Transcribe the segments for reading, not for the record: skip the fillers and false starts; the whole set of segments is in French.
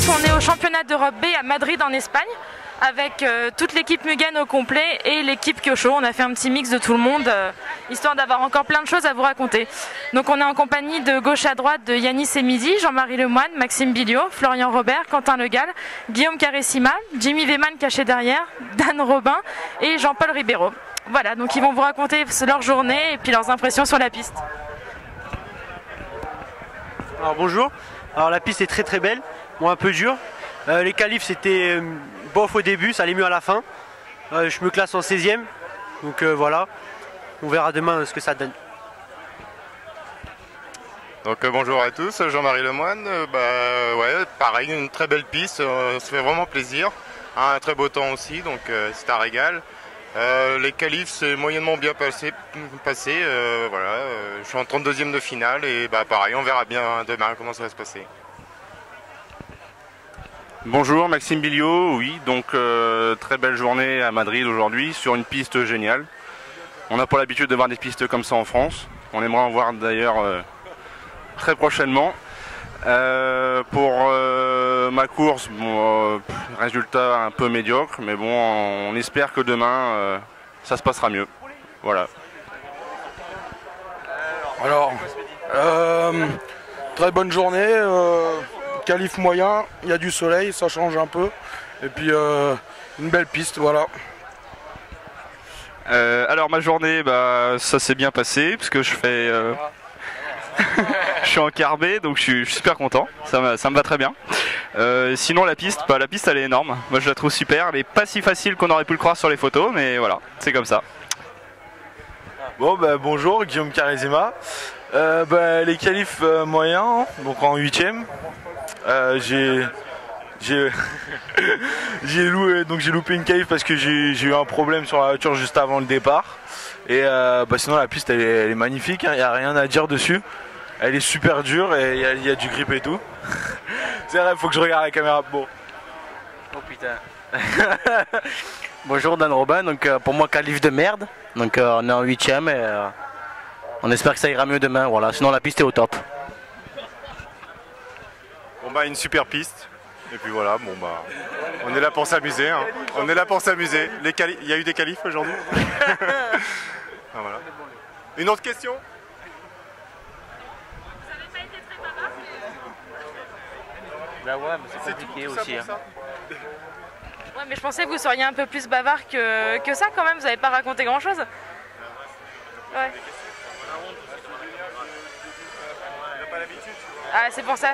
on est au championnat d'Europe B à Madrid en Espagne avec toute l'équipe Mugen au complet et l'équipe Kyosho. On a fait un petit mix de tout le monde histoire d'avoir encore plein de choses à vous raconter. Donc on est en compagnie de gauche à droite de Yanis Emidi, Jean-Marie Lemoine, Maxime Billiot, Florian Robert, Quentin Legal, Guillaume Caressima, Jimmy Veman caché derrière, Dan Robin et Jean-Paul Ribeiro. Voilà, donc ils vont vous raconter leur journée et puis leurs impressions sur la piste. Alors bonjour, alors la piste est très très belle, bon un peu dur. Les qualifs c'était bof au début, ça allait mieux à la fin. Je me classe en 16e, donc voilà, on verra demain ce que ça donne. Donc bonjour à tous, Jean-Marie Lemoine. Ouais, pareil, une très belle piste, ça fait vraiment plaisir. Un très beau temps aussi, donc c'est un régal. Les qualifs c'est moyennement bien passé, voilà, je suis en 32e de finale et pareil, on verra bien demain comment ça va se passer. Bonjour, Maxime Billiot, oui, donc très belle journée à Madrid aujourd'hui sur une piste géniale. On n'a pas l'habitude de voir des pistes comme ça en France, on aimerait en voir d'ailleurs très prochainement. Pour ma course, bon, résultat un peu médiocre, mais bon, on espère que demain ça se passera mieux. Voilà. Alors, très bonne journée, qualif moyen, il y a du soleil, ça change un peu, et puis une belle piste, voilà. Alors ma journée, ça s'est bien passé, parce que je fais... je suis en carbé, donc je suis super content, ça me va très bien. Sinon la piste elle est énorme, moi je la trouve super, elle est pas si facile qu'on aurait pu le croire sur les photos, mais voilà, c'est comme ça. Bon bonjour, Guillaume Caressima. Les qualifs moyens, donc en 8e. J'ai loupé une qualif parce que j'ai eu un problème sur la voiture juste avant le départ. Et sinon la piste elle est magnifique, il n'y a rien à dire dessus. Elle est super dure et il y a du grip et tout. C'est vrai, il faut que je regarde la caméra. Bon. Oh putain. Bonjour, Dan Robin, donc pour moi qualif de merde. Donc on est en 8e et on espère que ça ira mieux demain, voilà. Sinon la piste est au top. Bon une super piste. Et puis voilà, on est là pour s'amuser, hein. On est là pour s'amuser. Il y a eu des qualifs aujourd'hui. Voilà. Une autre question? Ouais, mais c'est compliqué aussi. Hein. Ouais, mais je pensais que vous seriez un peu plus bavard que ça quand même, vous n'avez pas raconté grand chose. Ouais. Ah, c'est pour ça.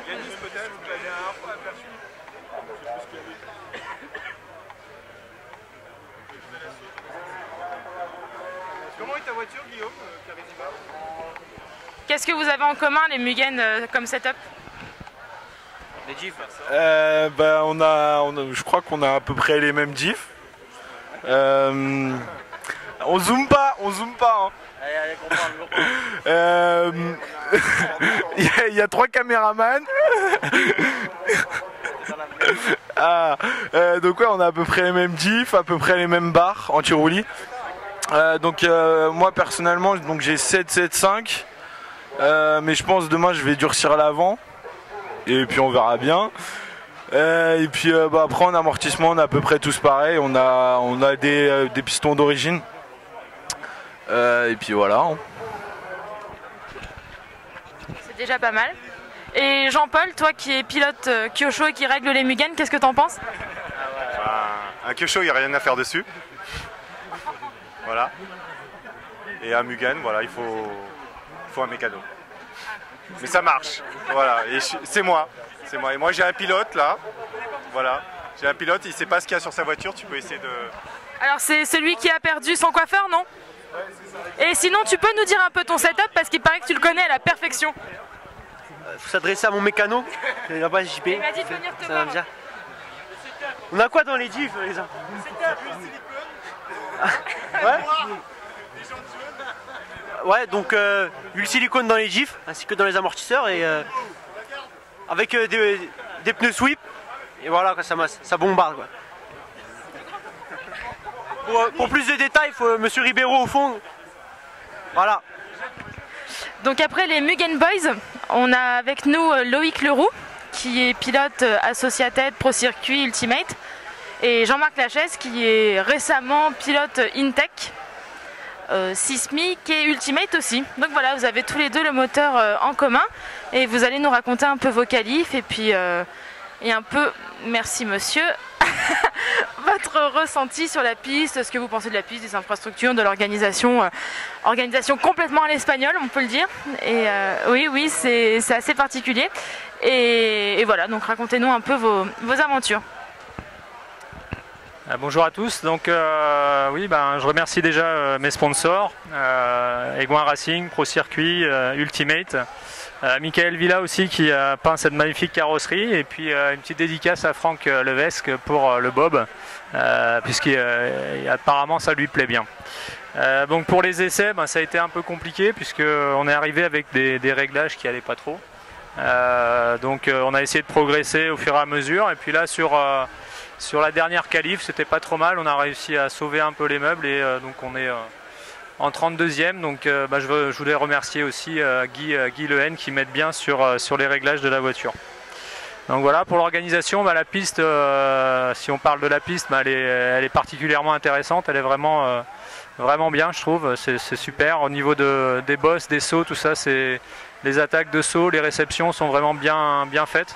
Comment est ta voiture, Guillaume? Qu'est-ce que vous avez en commun les Mugen comme setup? Les GIF. Je crois qu'on a à peu près les mêmes GIF. On zoome pas. Hein. Allez, comprends. Il y a 3 caméramans. Donc ouais, on a à peu près les mêmes GIF, à peu près les mêmes barres anti-roulis. Moi personnellement, donc j'ai 7,75. Mais je pense demain je vais durcir l'avant. Et puis on verra bien. Et puis après en amortissement on a à peu près tous pareil. On a des pistons d'origine. Et puis voilà. Hein. C'est déjà pas mal. Et Jean-Paul, toi qui es pilote Kyosho et qui règle les Mugen, qu'est-ce que t'en penses? Un Kyosho, il n'y a rien à faire dessus. Voilà. Et un Mugen, voilà, il faut un mécano. Mais ça marche. Voilà. Et c'est moi. Et moi j'ai un pilote là. Voilà. J'ai un pilote, il sait pas ce qu'il y a sur sa voiture, tu peux essayer de... Alors c'est celui qui a perdu son coiffeur, non? Ouais, c'est ça. Et sinon tu peux nous dire un peu ton setup parce qu'il paraît que tu le connais à la perfection. Faut s'adresser à mon mécano. Là-bas JP. Il m'a dit de venir te voir. On a quoi dans les GIF les gens? C'était un peu silicone. Ouais. Ouais, donc huile silicone dans les GIF ainsi que dans les amortisseurs et avec des pneus sweep et voilà ça bombarde quoi. Pour plus de détails, il faut Monsieur Ribeiro au fond. Voilà. Donc après les Mugen Boys, on a avec nous Loïc Leroux qui est pilote Associated Pro Circuit Ultimate, et Jean-Marc Lachaise qui est récemment pilote Intech, Sismic et Ultimate aussi. Donc voilà, vous avez tous les deux le moteur en commun et vous allez nous raconter un peu vos qualifs et puis et un peu, merci monsieur, votre ressenti sur la piste, ce que vous pensez de la piste, des infrastructures, de l'organisation, organisation complètement à l'espagnol, on peut le dire. Et oui, c'est assez particulier. Et voilà, donc racontez-nous un peu vos aventures. Bonjour à tous, donc oui, je remercie déjà mes sponsors, Egouin Racing, Pro Circuit, Ultimate, Michael Villa aussi qui a peint cette magnifique carrosserie, et puis une petite dédicace à Franck Levesque pour le bob, puisqu'apparemment ça lui plaît bien. Donc pour les essais, ça a été un peu compliqué puisqu'on est arrivé avec des réglages qui n'allaient pas trop. Donc on a essayé de progresser au fur et à mesure, et puis là sur la dernière qualif, c'était pas trop mal, on a réussi à sauver un peu les meubles, et donc on est en 32e. Donc je voulais remercier aussi Guy Lehen qui m'aide bien sur les réglages de la voiture. Donc voilà, pour l'organisation, la piste, si on parle de la piste, elle est particulièrement intéressante, elle est vraiment bien, je trouve, c'est super. Au niveau des bosses, des sauts, tout ça, les attaques de sauts, les réceptions sont vraiment bien faites.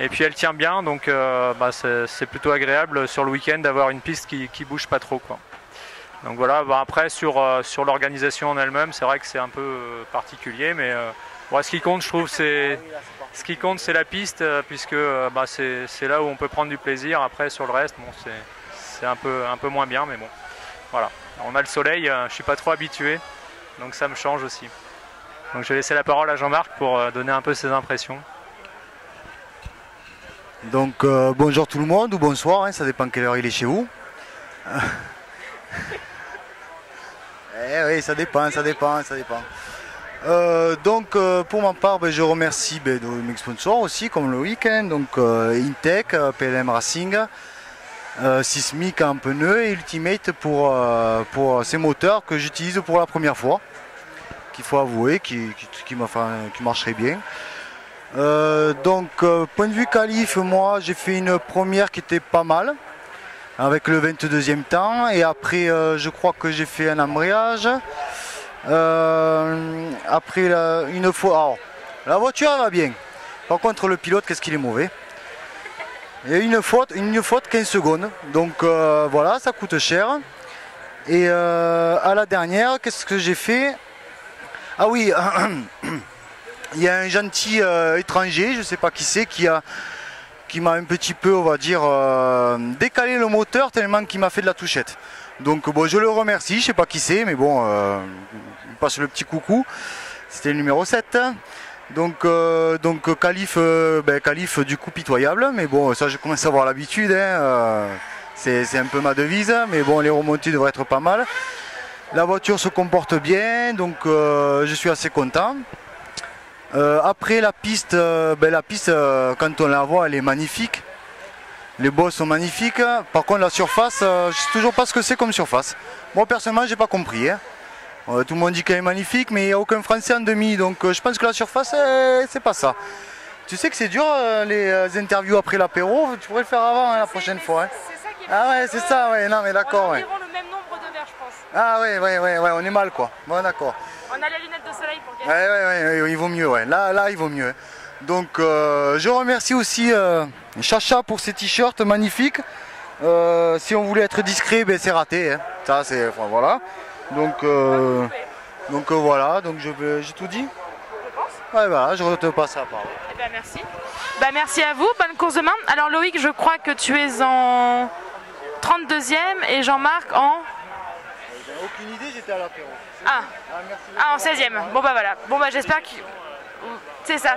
Et puis elle tient bien, donc c'est plutôt agréable sur le week-end d'avoir une piste qui bouge pas trop, quoi. Donc voilà, après sur l'organisation en elle-même, c'est vrai que c'est un peu particulier, mais ce qui compte, je trouve, c'est la piste, puisque c'est là où on peut prendre du plaisir. Après sur le reste, bon, c'est un peu moins bien, mais bon, voilà. On a le soleil, je suis pas trop habitué, donc ça me change aussi. Donc je vais laisser la parole à Jean-Marc pour donner un peu ses impressions. Donc bonjour tout le monde, ou bonsoir, ça dépend quelle heure il est chez vous. Oui, ça dépend. Donc pour ma part, je remercie mes sponsors aussi, comme le week-end, donc Intech, PLM Racing, Sismic en pneus et Ultimate pour ces moteurs que j'utilise pour la première fois, qu'il faut avouer, qui marcherait bien. Donc point de vue qualif, moi j'ai fait une première qui était pas mal avec le 22e temps, et après je crois que j'ai fait un embrayage. Après une fois, alors, la voiture elle va bien, par contre le pilote, qu'est-ce qu'il est mauvais. Il y a une faute 15 secondes, donc voilà, ça coûte cher. Et à la dernière, qu'est-ce que j'ai fait? Ah oui, il y a un gentil étranger, je ne sais pas qui c'est, qui m'a un petit peu, on va dire, décalé le moteur tellement qu'il m'a fait de la touchette. Donc bon, je le remercie, je ne sais pas qui c'est, mais bon, il passe le petit coucou. C'était le numéro 7. Donc qualif du coup pitoyable, mais bon, ça je commence à avoir l'habitude, c'est un peu ma devise, mais bon, les remontées devraient être pas mal. La voiture se comporte bien, donc je suis assez content. Après la piste, quand on la voit, elle est magnifique. Les bosses sont magnifiques. Par contre la surface, je ne sais toujours pas ce que c'est comme surface. Moi personnellement j'ai pas compris. Tout le monde dit qu'elle est magnifique, mais il n'y a aucun Français en demi, donc je pense que la surface c'est pas ça. Tu sais que c'est dur les interviews après l'apéro, tu pourrais le faire avant la prochaine fois. C'est ça qui est ah ouais, c'est ça, ouais, non mais d'accord. On a environ le même nombre de verres, je pense. Ah ouais, on est mal quoi. Bon d'accord. On a la lunette de soleil pour gagner. Ouais, il vaut mieux, ouais. Là il vaut mieux. Donc je remercie aussi Chacha pour ses t-shirts magnifiques. Si on voulait être discret, c'est raté. Ça c'est, enfin, voilà. Donc voilà, donc j'ai tout dit. Je pense. Ouais, voilà, je te passe la parole. Eh bien, merci. Merci à vous, bonne course demain. Alors Loïc, je crois que tu es en 32e et Jean-Marc en... J'ai aucune idée, j'étais à l'apéro. En 16e. Bon voilà. Bon j'espère que... C'est ça.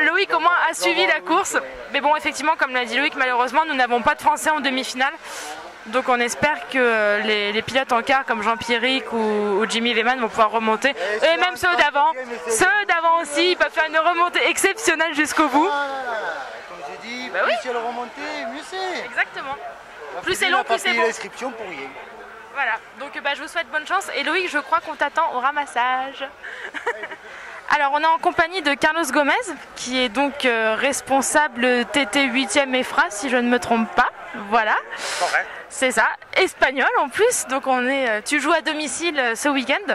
Loïc au moins a suivi la course. Mais bon, effectivement, comme l'a dit Loïc, malheureusement, nous n'avons pas de Français en demi-finale. Donc on espère que les pilotes en quart comme Jean-Pierrick ou Jimmy Lehmann vont pouvoir remonter. Et même ceux d'avant. Ceux d'avant aussi, ils peuvent faire une remontée exceptionnelle jusqu'au bout. Comme j'ai dit, plus c'est le remonté, mieux c'est. Exactement. Plus c'est long, plus c'est bon. L'inscription pour rien. Voilà, donc je vous souhaite bonne chance. Et Loïc, je crois qu'on t'attend au ramassage. Alors, on est en compagnie de Carlos Gomez, qui est donc responsable TT 8e EFRA, si je ne me trompe pas. Voilà. Correct. C'est ça. Espagnol en plus, donc tu joues à domicile ce week-end.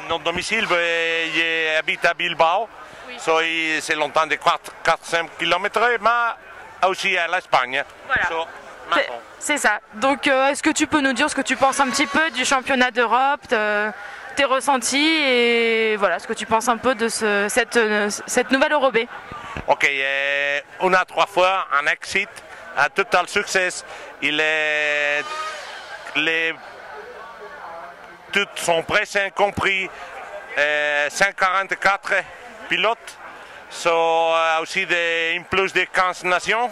Mon domicile, j'habite à Bilbao. Oui. C'est longtemps de 4-5 km, mais aussi à l'Espagne. Voilà. C'est ça. Donc, est-ce que tu peux nous dire ce que tu penses un petit peu du championnat d'Europe, tes ressentis et voilà, ce que tu penses un peu de cette nouvelle Europe? Ok, on a 3 fois un exit, un total succès. Tous sont présents, compris 144 pilotes, aussi une plus de 15 nations.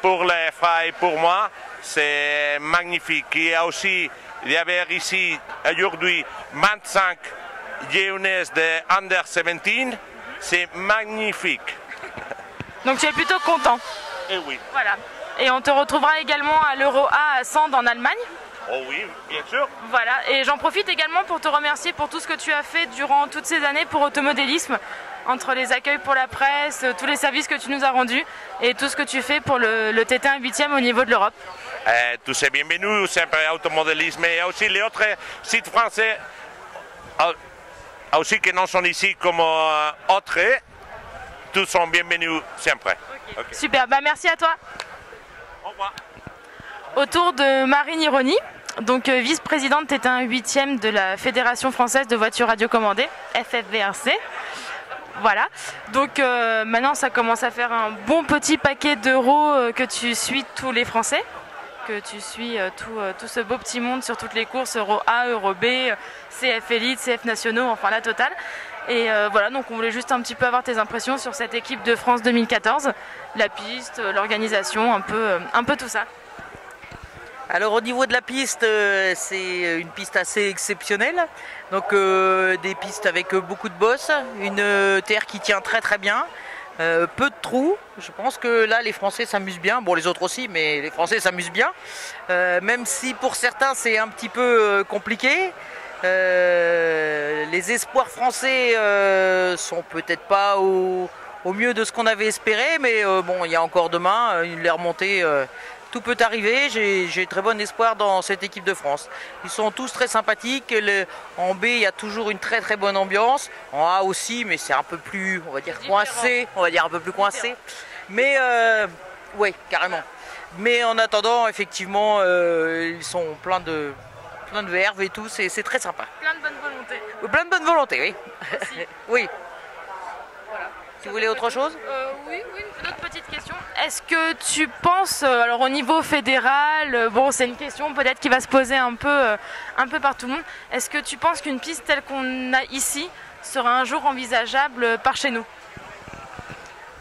Pour les FA et pour moi, c'est magnifique. Il y a aussi, ici aujourd'hui 25 jeunesses de Under 17. C'est magnifique. Donc tu es plutôt content. Et oui. Voilà. Et on te retrouvera également à l'Euro A à Sand en Allemagne. Oh oui, bien sûr. Voilà, et j'en profite également pour te remercier pour tout ce que tu as fait durant toutes ces années pour Automodélisme, entre les accueils pour la presse, tous les services que tu nous as rendus et tout ce que tu fais pour le TT1 8e au niveau de l'Europe. Tous es bienvenus, sempre Automodélisme et aussi les autres sites français aussi qui non sont ici comme autres, tous sont bienvenus sempre. Okay. Super, merci à toi. Au revoir. Autour de Marine Ironi, donc vice-présidente TT1 8e de la Fédération française de voitures radiocommandées, FFVRC. Voilà, donc maintenant ça commence à faire un bon petit paquet d'euros que tu suis tous les Français, que tu suis tout ce beau petit monde sur toutes les courses, Euro A, Euro B, CF Elite, CF Nationaux, enfin la totale. Et voilà, donc on voulait juste un petit peu avoir tes impressions sur cette équipe de France 2014, la piste, l'organisation, un peu tout ça. Alors au niveau de la piste, c'est une piste assez exceptionnelle. Donc des pistes avec beaucoup de bosses, une terre qui tient très très bien, peu de trous. Je pense que là les Français s'amusent bien, bon les autres aussi, mais les Français s'amusent bien. Même si pour certains c'est un petit peu compliqué. Les espoirs français sont peut-être pas au mieux de ce qu'on avait espéré, mais bon il y a encore demain, les remontées. Tout peut arriver, j'ai très bon espoir dans cette équipe de France. Ils sont tous très sympathiques, en B il y a toujours une très très bonne ambiance, en A aussi mais c'est un peu plus, on va dire coincé, mais oui carrément. Mais en attendant effectivement ils sont plein de verve et tout, c'est très sympa. Plein de bonne volonté. Plein de bonne volonté, oui. Oui. Voilà. Tu voulais autre chose? Oui, une autre petite question. Est-ce que tu penses, alors au niveau fédéral, bon c'est une question peut-être qui va se poser un peu par tout le monde, est-ce que tu penses qu'une piste telle qu'on a ici sera un jour envisageable par chez nous?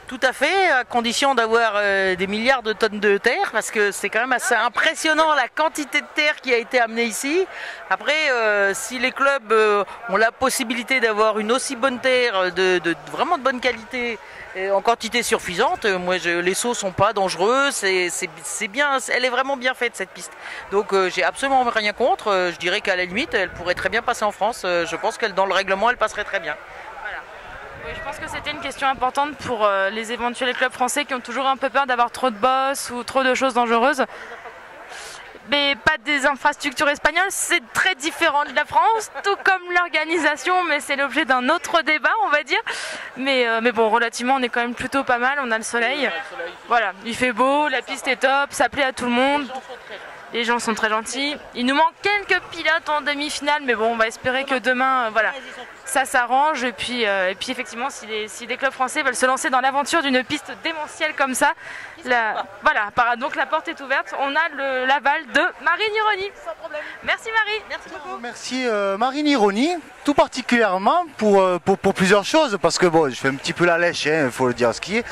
Tout à fait, à condition d'avoir des milliards de tonnes de terre, parce que c'est quand même assez impressionnant la quantité de terre qui a été amenée ici. Après, si les clubs ont la possibilité d'avoir une aussi bonne terre, vraiment de bonne qualité, et en quantité suffisante, les sauts sont pas dangereux, c'est bien, elle est vraiment bien faite cette piste. Donc j'ai absolument rien contre, je dirais qu'à la limite, elle pourrait très bien passer en France, je pense qu'elle dans le règlement, elle passerait très bien. Oui, je pense que c'était une question importante pour les éventuels clubs français qui ont toujours un peu peur d'avoir trop de boss ou trop de choses dangereuses. Mais pas des infrastructures espagnoles, c'est très différent de la France, tout comme l'organisation, mais c'est l'objet d'un autre débat, on va dire. Mais bon, relativement, on est quand même plutôt pas mal, on a le soleil. Voilà, il fait beau, la piste est top, ça plaît à tout le monde. Les gens sont très gentils. Il nous manque quelques pilotes en demi-finale, mais bon, on va espérer que demain, voilà, ça s'arrange. Et puis effectivement, si les clubs français veulent se lancer dans l'aventure d'une piste démentielle comme ça, voilà, donc la porte est ouverte. On a l'aval de Marine Ironi. Sans problème. Merci Marie. Merci beaucoup. Merci Marine Ironi, tout particulièrement pour plusieurs choses, parce que bon, je fais un petit peu la lèche, il faut le dire ce qui est.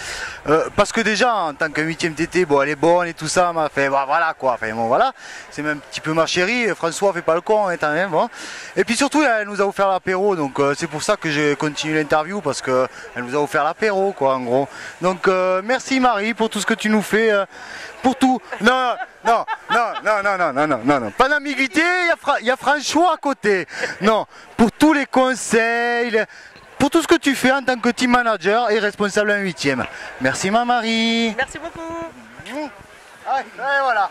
Parce que déjà, en tant que 8e TT, bon, elle est bonne et tout ça, m'a fait, bah, voilà quoi, enfin bon, voilà, c'est même un petit peu ma chérie, François fait pas le con, hein, quand même, bon. Et puis surtout, elle nous a offert l'apéro, donc c'est pour ça que j'ai continué l'interview, parce qu'elle nous a offert l'apéro, quoi, en gros. Donc merci Marie pour tout ce que tu nous fais, pour tout. Non, pas d'ambiguïté, il y a François à côté. Non, pour tous les conseils, pour tout ce que tu fais en tant que team manager et responsable en 8e. Merci ma Marie. Merci beaucoup. Voilà.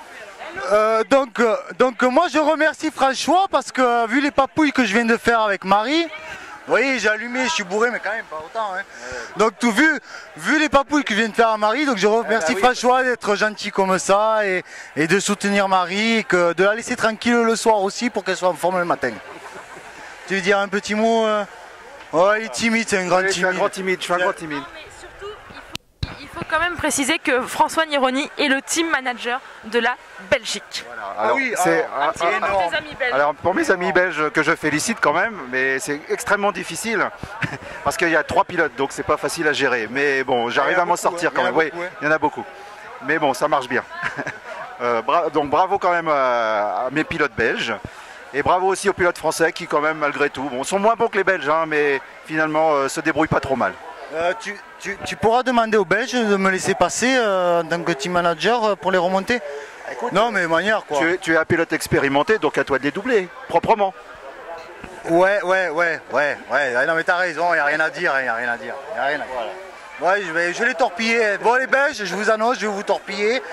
Donc moi je remercie François parce que vu les papouilles que je viens de faire avec Marie, vous voyez, j'ai allumé, je suis bourré, mais quand même pas autant. Hein. Donc vu les papouilles que je viens de faire à Marie, donc je remercie François d'être gentil comme ça et de soutenir Marie, et de la laisser tranquille le soir aussi pour qu'elle soit en forme le matin. Tu veux dire un petit mot Oh, il est timide, c'est un grand timide. Je suis un grand timide, je suis un grand timide. Il faut quand même préciser que François Nironi est le team manager de la Belgique. Voilà. Alors, alors pour mes amis belges que je félicite quand même, mais c'est extrêmement difficile parce qu'il y a 3 pilotes, donc c'est pas facile à gérer. Mais bon, j'arrive à m'en sortir quand même. Oui, il y en a beaucoup. Mais bon, ça marche bien. Donc bravo quand même à mes pilotes belges. Et bravo aussi aux pilotes français qui quand même malgré tout, bon, sont moins bons que les Belges, hein, mais finalement se débrouillent pas trop mal. Tu pourras demander aux Belges de me laisser passer en tant que team manager pour les remonter. Écoute, non mais manière quoi. Tu es un pilote expérimenté, donc à toi de les doubler, proprement. Ouais, non mais t'as raison, il n'y a rien à dire, Voilà. Ouais, je vais les torpiller. Bon les Belges, je vous annonce, je vais vous torpiller.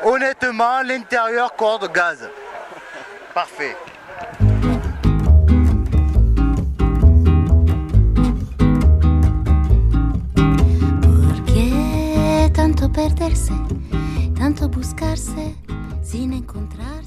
Honnêtement, l'intérieur corde gaz. Parfait. Tanto perderse, tanto buscarse sin encontrar.